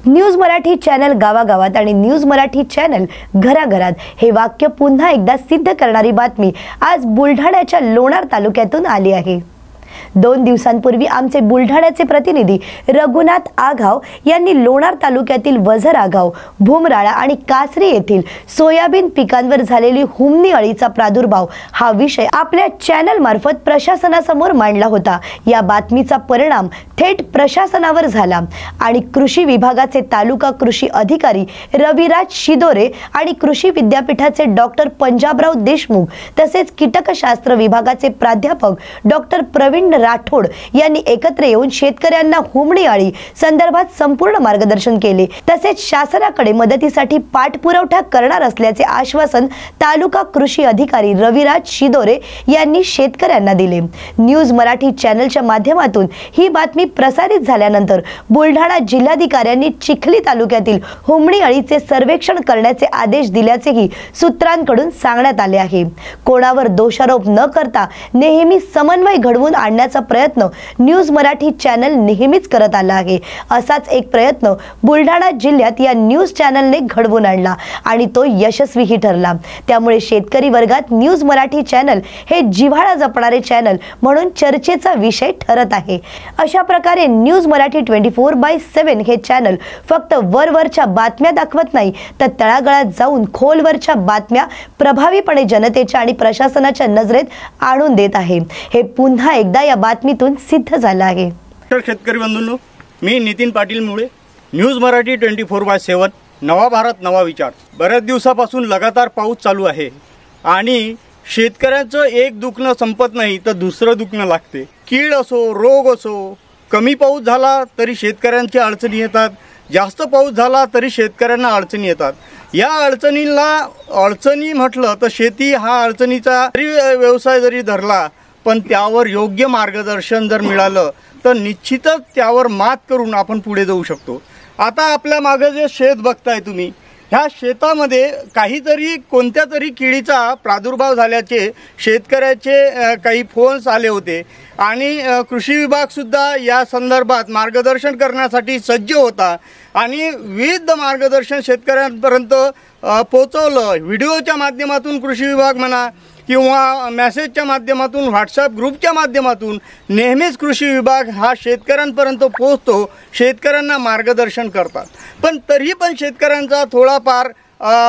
News Marathi channel गावागावात आणि news Marathi channel घराघरात हे वाक्य पुन्हा एकदा सिद्ध करणारी बातमी आज बुलढाण्याच्या लोणार तालुक्यातून आली आहे। 2 दिवसांपूर्वी आमचे बुलढाण्याचे प्रतिनिधी रघुनाथ आघाव यांनी लोणार तालुक्यातील वझर आघाव, भुमराळा आणि कासरी येथील सोयाबीन पिकांवर झालेली हुमणी अळीचा प्रादुर्भाव हा विषय आपल्या चॅनल मार्फत प्रशासनासमोर मांडला होता। या बातमीचा परिणाम थेट प्रशासनावर झाला आणि कृषी विभागाचे तालुका कृषी अधिकारी रविराज शिदोरे आणि कृषी विद्यापीठाचे डॉक्टर पंजाबराव देशमुख तसेच कीटकशास्त्र विभागाचे प्राध्यापक डॉक्टर प्रवीण राठोड यांनी एकत्र येऊन शेतकऱ्यांना हुमणी अळी संदर्भात संपूर्ण मार्गदर्शन केले। तसेच शासनाकडे मदतीसाठी पाठपुरावा करणार असल्याचे आश्वासन तालुका कृषी अधिकारी रविराज शिदोरे यांनी शेतकऱ्यांना दिले। न्यूज मराठी चॅनलच्या माध्यमातून ही बातमी प्रसारित झाल्यानंतर बुलढाणा जिल्हाधिकाऱ्यांनी चिखली तालुक्यातील हुमणी अळीचे सर्वेक्षण करण्याचे आदेश दिल्याचेही सूत्रांकडून सांगण्यात आले आहे। कोणावर दोषारोप न करता नेहमी समन्वय घडवून आणण्याचा प्रयत्न न्यूज मराठी चॅनल नेहमीच करत आला आहे। असाच एक प्रयत्न बुलढाणा जिल्ह्यात या न्यूज चॅनलने घडवून आणला आणि तो यशस्वीही ठरला। त्यामुळे शेतकरी वर्गात न्यूज मराठी चॅनल हे जिव्हाळा जपणारे चॅनल म्हणून चर्चेचा विषय ठरत आहे। अशा प्रकारे न्यूज मराठी 24/7 हे चॅनल फक्त वरवरच्या बातम्या दाखवत नाही तर तळागाळात जाऊन खोलवरच्या बातम्या प्रभावीपणे जनतेच्या आणि प्रशासनाच्या नजरेत आणून देत आहे। हे पुन्हा एकदा या बातमीतून सिद्ध झालं आहे। शेतकरी बंधूंनो, मी नितीन पाटील मुळे, न्यूज मराठी 24/7 नवा भारत नवा विचार। बऱ्याच दिवसापासून लगातार पाऊस चालू आहे आणि शेतकऱ्यांचं एक दुखणं संपत नाही तर दुसरं दुखणं लागते। कीड असो, रोग असो, कमी पाऊस झाला तरी शेतकऱ्यांच्या अडचणी येतात, जास्त पाऊस झाला तरी शेतकऱ्यांना अडचणी येतात। या अडचणी म्हटलं तर शेती हा अडचणीचा व्यवसाय जरी धरला पण त्यावर योग्य मार्गदर्शन जर मिळालं तर निश्चितच त्यावर मात करून आपण पुढे जाऊ शकतो। आता आपल्या मागे जे शेत बघताय तुम्ही, ह्या शेतामध्ये काहीतरी कोणत्या तरी किडीचा प्रादुर्भाव झाल्याचे शेतकऱ्याचे काही फोन्स आले होते आणि कृषी विभाग सुद्धा या संदर्भात मार्गदर्शन करण्यासाठी सज्ज होता आणि विविध मार्गदर्शन शेतकऱ्यांपर्यंत पोहोचवलं। व्हिडिओच्या माध्यमातून कृषी विभाग म्हणा किंवा मेसेजच्या माध्यमातून, व्हॉट्सअप ग्रुपच्या माध्यमातून नेहमीच कृषी विभाग हा शेतकऱ्यांपर्यंत पोहोचतो, शेतकऱ्यांना मार्गदर्शन करतात। पण तरीही पण शेतकऱ्यांचा थोडाफार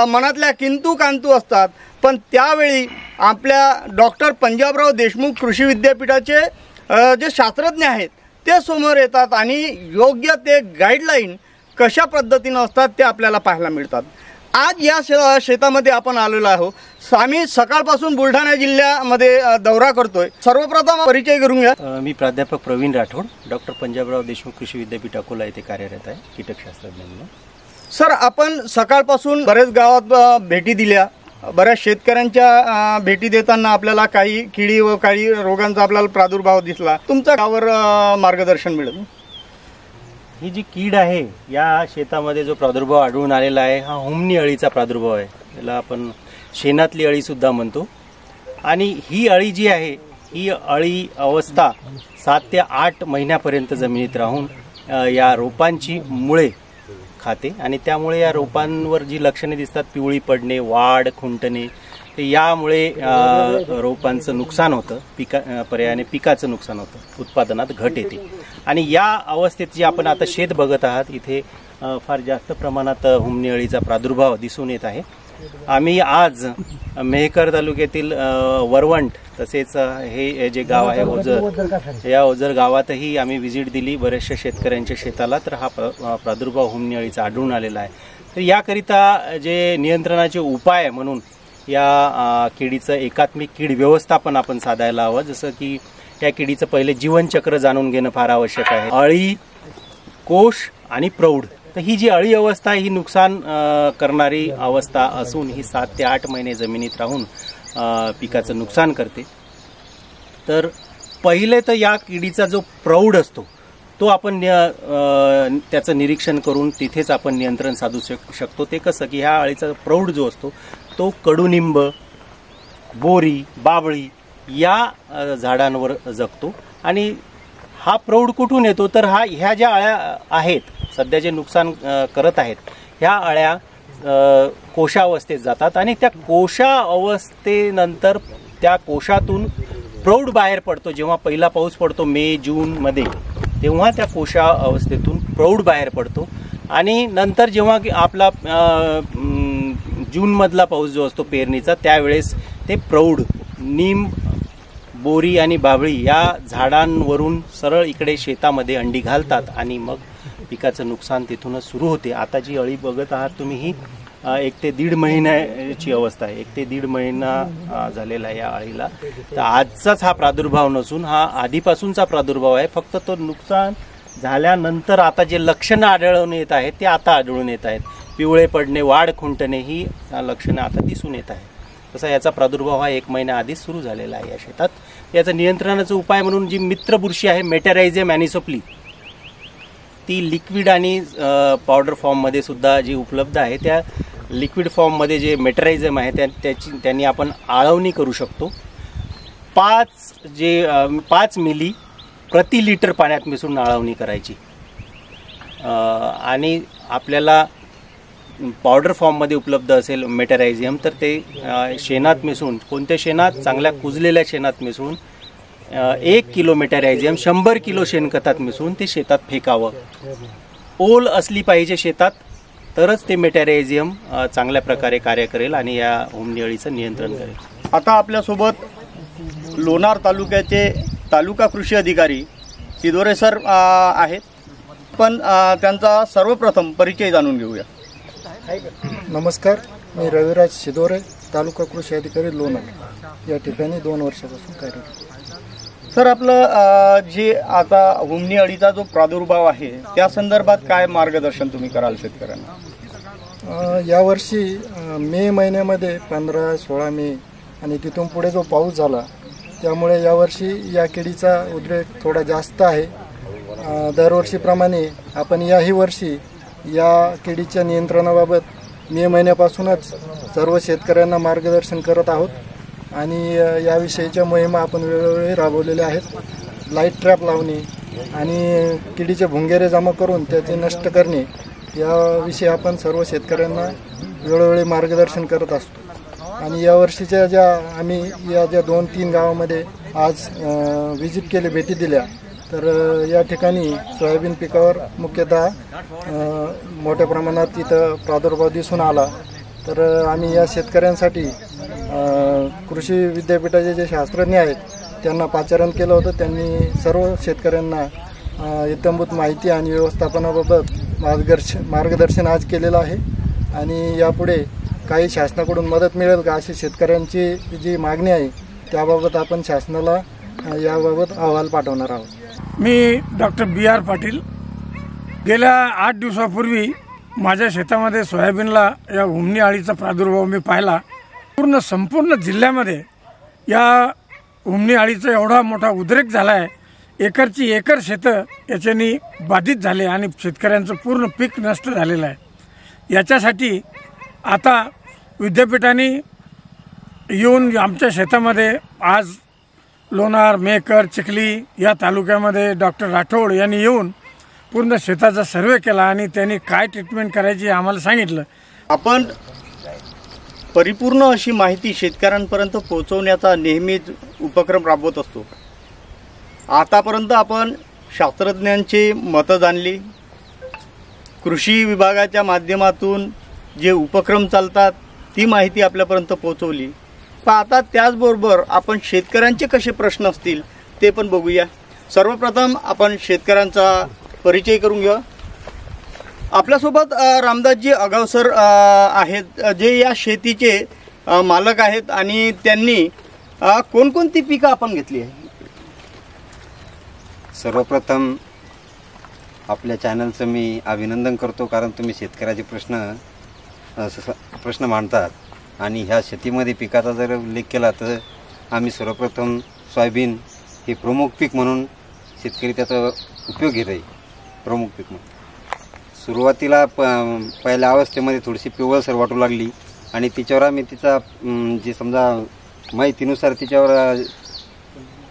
मनातल्या किंतु कांतू असतात। पण त्यावेळी आपल्या डॉक्टर पंजाबराव देशमुख कृषी विद्यापीठाचे जे शास्त्रज्ञ आहेत ते समोर येतात आणि योग्य ते गाईडलाईन कशा पद्धतीने असतात ते आपल्याला पाहायला मिळतात। आज या शेतामध्ये आपण आलेलो आहोत। आम्ही सकाळपासून बुलढाणा जिल्ह्यामध्ये दौरा करतोय। सर्वप्रथम परिचय करून घ्या। मी प्राध्यापक प्रवीण राठोड, डॉक्टर पंजाबराव देशमुख कृषी विद्यापीठ अकोला येथे कार्यरत आहे कीटकशास्त्रज्ञ म्हणून। सर, आपण सकाळपासून बरेच गावात भेटी दिल्या, बऱ्याच शेतकऱ्यांच्या भेटी देताना आपल्याला काही किडी व काही रोगांचा आपल्याला प्रादुर्भाव दिसला। तुमच्या गावावर मार्गदर्शन मिळेल। ही जी कीड आहे या शेतामध्ये जो प्रादुर्भाव आढळून आलेला आहे हा हुमणी अळीचा प्रादुर्भाव आहे। याला आपण शेणातली अळी सुद्धा म्हणतो आणि ही अळी जी आहे ही अळी अवस्था 7 ते 8 महिन्यापर्यंत जमिनीत राहून या रोपांची मुळे खाते आणि त्यामुळे या रोपांवर जी लक्षणे दिसतात, पिवळी पडणे, वाढ खुंटणे, ते यामुळे रोपांचं नुकसान होतं, पर्यायाने पिकाचं नुकसान होतं, उत्पादनात घट येते। आणि या अवस्थेत जे आपण आता शेत बघत आहात इथे फार जास्त प्रमाणात हुमणी अळीचा प्रादुर्भाव दिसून येत आहे। आम्ही आज मेहकर तालुक्यातील वरवंट तसेच हे जे गाव आहे ओझर, या ओझर गावातही आम्ही व्हिजिट दिली बऱ्याचशा शेतकऱ्यांच्या शेताला। तर हा प्रादुर्भाव हुमणी अळीचा आढळून आलेला आहे। तर याकरिता जे नियंत्रणाचे उपाय म्हणून या किडीचं एकात्मिक कीड व्यवस्थापन आपण साधायला हवं। जसं की या किडीचं पहिले जीवनचक्र जाणून घेणं फार आवश्यक आहे। अळी, कोश आणि प्रौढ। तर ही जी अळी अवस्था ही नुकसान करणारी अवस्था असून ही 7 ते 8 महिने जमिनीत राहून पिकाचं नुकसान करते। तर पहिले तर या किडीचा जो प्रौढ असतो तो आपण त्याचं निरीक्षण करून तिथेच आपण नियंत्रण साधू शकतो। ते कसं की ह्या अळीचा प्रौढ जो असतो तो कडुनिंब, बोरी, बाबळी या झाडांवर जगतो आणि हा प्रौढ कुठून येतो तर ह्या ज्या अळ्या आहेत सध्या जे नुकसान करत आहेत ह्या अळ्या कोशावस्थेत जातात आणि त्या कोशावस्थेनंतर त्या कोशातून प्रौढ बाहेर पडतो. जेव्हा पहिला पाऊस पडतो मे जूनमध्ये तेव्हा त्या कोशा अवस्थेतून प्रौढ बाहेर पडतो आणि नंतर जेव्हा आपला जूनमधला पाऊस जो असतो पेरणीचा त्यावेळेस ते प्रौढ नीम बोरी आणि बाभळी या झाडांवरून सरळ इकडे शेतामध्ये अंडी घालतात आणि मग पिकाचं नुकसान तिथूनच सुरू होते. आता जी अळी बघत आहात तुम्ही ही 1 ते 1.5 महिन्याची अवस्था आहे. 1 ते 1.5 महिना झालेला आहे या अळीला. तर आजचाच हा प्रादुर्भाव नसून हा आधीपासूनचा प्रादुर्भाव आहे. फक्त तो नुकसान झाल्यानंतर आता जे लक्षणं आढळून येत आहेत ते आता आढळून येत आहेत. पिवळे पडणे, वाढ खुंटणे ही लक्षणं आता दिसून येत आहेत. तसा याचा प्रादुर्भाव हा 1 महिना आधीच सुरू झालेला आहे या शेतात. याचा नियंत्रणाचा उपाय म्हणून जी मित्र बुरशी आहे मेटॅरायझियम ॲनिसोप्ली ती लिक्विड आणि पावडर फॉर्ममध्ये सुद्धा जी उपलब्ध आहे त्या लिक्विड फॉर्ममध्ये जे मेटॅरायझियम आहे त्यांनी आपण आळवणी करू शकतो. 5 मिली प्रति लिटर पाण्यात मिसळून आळवणी करायची आणि आपल्याला पावडर फॉर्ममध्ये उपलब्ध असेल मेटॅरायझियम तर ते शेणात मिसळून कोणत्या शेणात चांगल्या कुजलेल्या शेणात मिसळून 1 किलो मेटॅरायझियम 100 किलो शेणखतात मिसळून ते शेतात फेकावं. ओल असली पाहिजे शेतात तरच ते मेटॅरायझियम चांगल्या प्रकारे कार्य करेल आणि या होमनी अळीचं नियंत्रण करेल. आता आपल्यासोबत लोणार तालुक्याचे तालुका कृषी अधिकारी सिदोरे सर आहेत. पण त्यांचा सर्वप्रथम परिचय जाणून घेऊया. नमस्कार, मी रविराज सिदोरे, तालुका कृषी अधिकारी लोणार या ठिकाणी 2 वर्षापासून कार्यरत. सर, आपलं जे आता होमनी अळीचा जो प्रादुर्भाव आहे त्या संदर्भात काय मार्गदर्शन तुम्ही कराल शेतकऱ्यांना? यावर्षी मे महिन्यामध्ये 15-16 मे आणि तिथून पुढे जो पाऊस झाला त्यामुळे यावर्षी या किडीचा उद्रेक थोडा जास्त आहे. दरवर्षीप्रमाणे आपण याही वर्षी या किडीच्या नियंत्रणाबाबत मे महिन्यापासूनच सर्व शेतकऱ्यांना मार्गदर्शन करत आहोत आणि याविषयीच्या मोहिमा आपण वेळोवेळी राबवलेल्या आहेत. लाईट ट्रॅप लावणे आणि किडीचे भुंगेरे जमा करून त्याचे नष्ट करणे याविषयी आपण सर्व शेतकऱ्यांना वेळोवेळी मार्गदर्शन करत असतो. आणि यावर्षीच्या आम्ही या 2-3 गावामध्ये आज व्हिजिट केली, भेटी दिल्या तर या ठिकाणी सोयाबीन पिकावर मुख्यतः मोठ्या प्रमाणात तिथं प्रादुर्भाव दिसून आला. तर आम्ही या शेतकऱ्यांसाठी कृषी विद्यापीठाचे जे शास्त्रज्ञ आहेत त्यांना पाचारण केलं होतं. त्यांनी सर्व शेतकऱ्यांना इत्थंभूत माहिती आणि व्यवस्थापनाबाबत मार्गदर्शन आज केलेलं आहे आणि यापुढे काही शासनाकडून मदत मिळेल का अशी शेतकऱ्यांची जी मागणी आहे त्याबाबत आपण शासनाला याबाबत अहवाल पाठवणार आहोत. मी डॉक्टर BR पाटील. गेल्या 8 दिवसापूर्वी माझ्या शेतामध्ये सोयाबीनला या होमनी अळीचा प्रादुर्भाव मी पाहिला. संपूर्ण जिल्ह्यामध्ये या होमनी अळीचा एवढा मोठा उद्रेक झाला आहे. एकरची एकर शेतं याच्यानी बाधित झाले आणि शेतकऱ्यांचं पूर्ण पीक नष्ट झालेलं आहे. याच्यासाठी आता विद्यापीठाने येऊन आमच्या शेतामध्ये आज लोणार, मेकर, चिखली या तालुक्यामध्ये डॉक्टर राठोड यांनी येऊन पूर्ण शेताचा सर्वे केला आणि त्यांनी काय ट्रीटमेंट करायची आम्हाला सांगितलं. आपण परिपूर्ण अशी माहिती शेतकऱ्यांपर्यंत पोहोचवण्याचा नेहमीच उपक्रम राबवत असतो. आतापर्यंत आपण शास्त्रज्ञांची मतं जाणली, कृषी विभागाच्या माध्यमातून जे उपक्रम चालतात ती माहिती आपल्यापर्यंत पोहोचवली. पण आता त्याचबरोबर आपण शेतकऱ्यांचे कसे प्रश्न असतील ते पण बघूया. सर्वप्रथम आपण शेतकऱ्यांचा परिचय करून घेऊ. आपल्यासोबत रामदासजी अगावसर आहेत जे या शेतीचे मालक आहेत आणि त्यांनी कोणकोणती पिकं आपण घेतली आहे? सर्वप्रथम आपल्या चॅनलचं मी अभिनंदन करतो कारण तुम्ही शेतकऱ्याचे प्रश्न मांडतात आणि ह्या शेतीमध्ये पिकाचा जर उल्लेख केला तर आम्ही सर्वप्रथम सोयाबीन हे प्रमुख पीक म्हणून शेतकरी त्याचा उपयोग घेत आहे. प्रमुख पीक म्हणून सुरुवातीला पहिल्या अवस्थेमध्ये थोडीशी पिवळसर वाटू लागली आणि तिच्यावर आम्ही तिचा जे समजा माहितीनुसार तिच्यावर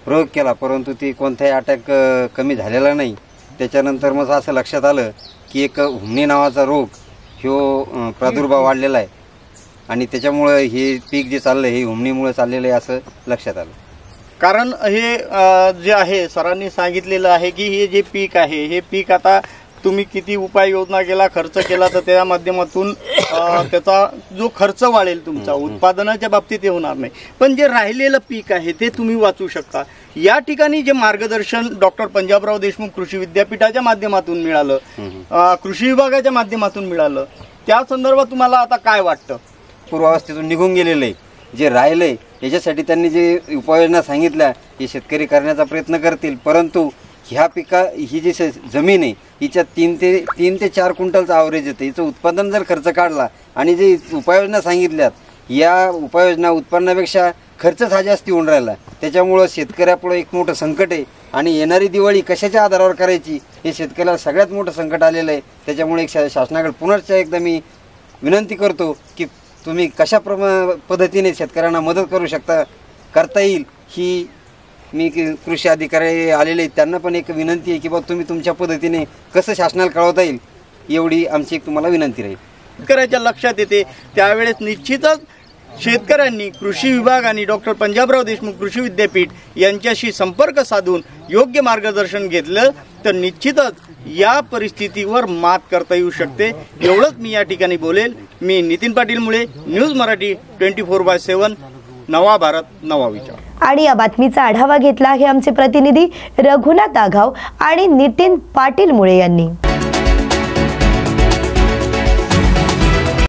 प्रयोग केला, परंतु ती कोणताही अटॅक कमी झालेला नाही. त्याच्यानंतर मग असं लक्षात आलं की एक हुमणी नावाचा रोग ह्यो प्रादुर्भाव वाढलेला आहे आणि त्याच्यामुळं हे पीक जे चाललं हे हुमणीमुळे चाललेलं आहे असं लक्षात आलं. कारण हे जे आहे सरांनी सांगितलेलं आहे की हे जे पीक आहे हे पीक आता तुम्ही किती उपाययोजना केला, खर्च केला, तर त्या माध्यमातून त्याचा जो खर्च वाढेल तुमचा उत्पादनाच्या बाबतीत हे होणार नाही, पण जे राहिलेलं पीक आहे ते तुम्ही वाचू शकता. या ठिकाणी जे मार्गदर्शन डॉक्टर पंजाबराव देशमुख कृषी विद्यापीठाच्या माध्यमातून मिळालं, कृषी विभागाच्या माध्यमातून मिळालं, त्या संदर्भात तुम्हाला आता काय वाटतं? पूर्वावस्थेतून निघून गेलेलं आहे, जे राहिलंय याच्यासाठी त्यांनी जे उपाययोजना सांगितल्या हे शेतकरी करण्याचा प्रयत्न करतील. परंतु ह्या ही जी जमीन आहे हिच्यात 3 ते 4 क्विंटलचं ॲव्हरेज येतं. हिचं उत्पादन जर खर्च काढला आणि जे उपाययोजना सांगितल्यात या उपाययोजना उत्पन्नापेक्षा खर्चच हा जास्ती होऊन राहिला. त्याच्यामुळं शेतकऱ्यापुढं एक मोठं संकट आहे आणि येणारी दिवाळी कशाच्या आधारावर करायची हे शेतकऱ्याला सगळ्यात मोठं संकट आलेलं आहे. त्याच्यामुळे शासनाकडे पुनश्च एकदा मी विनंती करतो की तुम्ही कशा पद्धतीने शेतकऱ्यांना मदत करता येईल ही मी कृषी अधिकारी आलेले आहेत त्यांना पण एक विनंती आहे की बा तुम्ही तुमच्या पद्धतीने कसं शासनाला कळवता येईल एवढी आमची एक तुम्हाला विनंती राहील. शेतकऱ्याच्या लक्षात येते त्यावेळेस निश्चितच शेतकऱ्यांनी कृषी विभाग आणि डॉक्टर पंजाबराव देशमुख कृषी विद्यापीठ यांच्याशी संपर्क साधून योग्य मार्गदर्शन घेतलं तर निश्चितच या परिस्थितीवर मात करता येऊ शकते. एवढंच मी या ठिकाणी बोलेल. मी नितीन पाटील मुळे, न्यूज मराठी 24/7, नवा भारत नवा विचार. आणि या बातमीचा आढावा घेतला आहे आमचे प्रतिनिधी रघुनाथ आघाव आणि नितीन पाटील मुळे यांनी.